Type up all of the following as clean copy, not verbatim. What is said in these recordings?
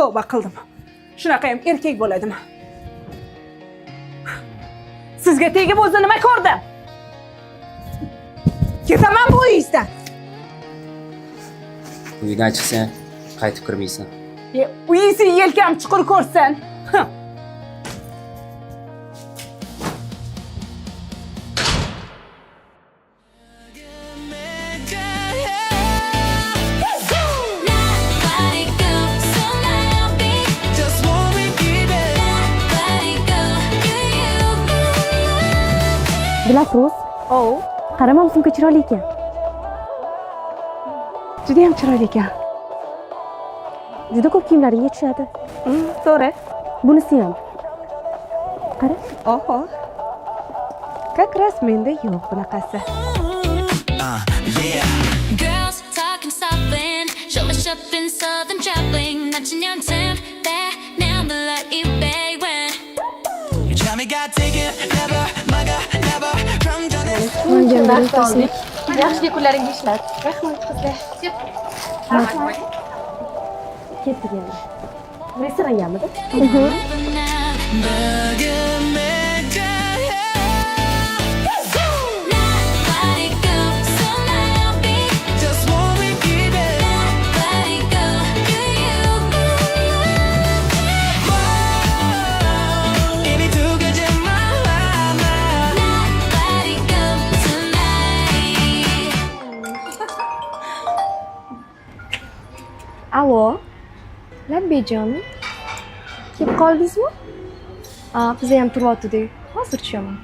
Tavba qildim. Shunaqa ham erkak bo'ladimi? Sizga tegib o'zi nima ko'rdim? Ketaman bu uyingizdan. Uydan chiqsang, qaytib kirmaysan. Uyingizning yelkam chuqur ko'rsin. Dilafruz, qara mavsumga chiroyli ekan. Juda ham chiroyli ekan. Juda ko'p kiyimlaringga tushadi. To'g'ri. Bunisi ham. Qara. Oho. Как раз menda yo'q bunaqasi. Girls talking softly, show me shopping, southern traveling, 낮은 연습, now the light you pay when you tell me got taken, never, my God, never, from Johnny. Yaxshi kunlaringiz ishlat. Rahmat qizlar. Ketdik endi. Restorangamidi? Alo, Labbejon, kelib qoldingizmi? Biz ham turyotgandik. Hozir tushaman.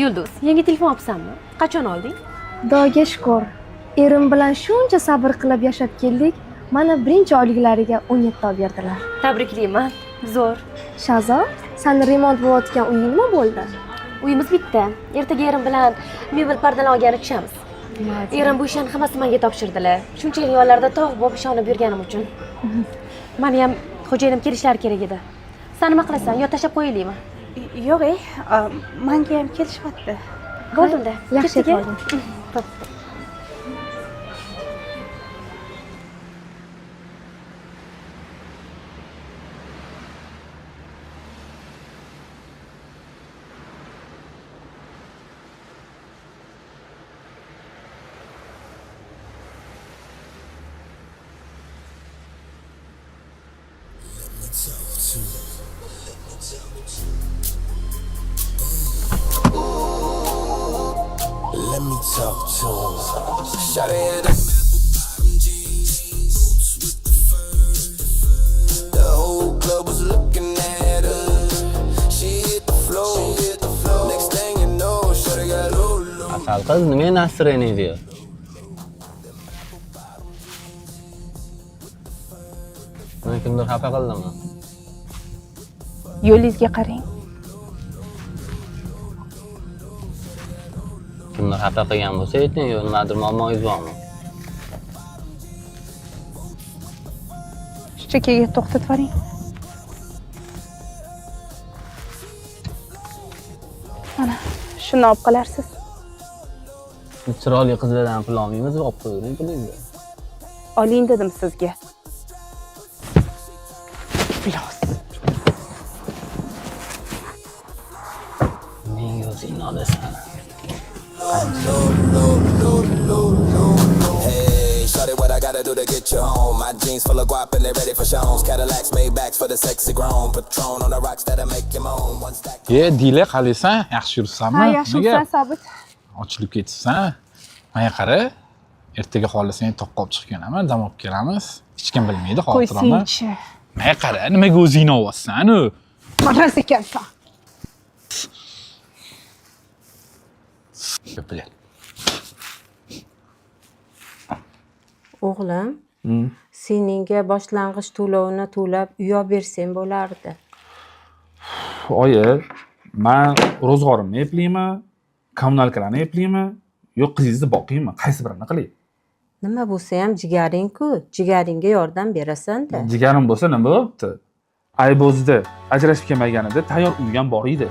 Yulduz, yangi telefon olibsanmi? Qachon olding? Xudoga shukr. Erim bilan shuncha sabr qilib yashab keldik. Mana birinchi oyliklariga 17 ta berdilar. Tabriklayman. Zo'r. Shahzod, sani remont bo'layotgan uyingmi bo'ldi? Uyimiz bitta. Ertaga erim bilan mebel pardalar olgani tushamiz. Erim bu ishlarni hammasini menga topshirdilar. Shunchalik yonlarida tog' bo'lib ishonib yurganim uchun. Meni ham xo'jayinim kelishlari kerak edi. Sen nima qilasan? Yo tashlab qo'yaylikmi? Yo'q, menga ham kelishmayapti. Bo'ldimda. Yaxshi Ketdik-a? qo'yding. Bo'pti. Let me talk to him. Shawty had a the whole club was looking at her. She hit the floor. Next thing you know, shawty got low. Asal qiz nima nasrani diyor? Men kimdir xafa qildimmi? Yo'lingizga qarang. Kimdir xafa qilgan bo'lsa ayting, yo nimadir muammongiz bormi? Chekkaga to'xtatib yuboring. Mana, shuni olib qolarsiz. Chiroyli qizlardan pul olmaymiz, olib qo'ying pulingizni. Oling dedim sizga. Bilos. Menga o'zing olasan. Hey, shawty, what I gotta do to get you home? My jeans full of guap and they ready for shows. Cadillacs made backs for the sexy grown. Patron on the rocks that'll make you moan. One stack. Dila qalaysan? Yaxshi yuribsanmi? Ha, yaxshi yuribsan, Sobit. Ochilib ketibsan. Menga qara. Ertaga xohlasang toqqa olib chiqib kelaman, dam olib kelamiz. Hech kim bilmaydi xotirani. Qo'ysingchi. Menga qara, nimaga o'zingni olyapsan? Maraz ekansan. Ko'plar. O'g'lim, seningga boshlang'ich to'lovini to'lab uy olib bersang bo'lardi. Oyi, men ro'zg'orimni eplayman, kommunalkalarni eplayman, yo'q qizingizni boqaymi? Qaysi birini qilay? Nima bo'lsa ham jigaring-ku, jigaringga yordam berasan-da. Jigarim bo'lsa nima bo'pti? Ayb o'zida ajrashib kelmaganida tayyor uy ham bor edi.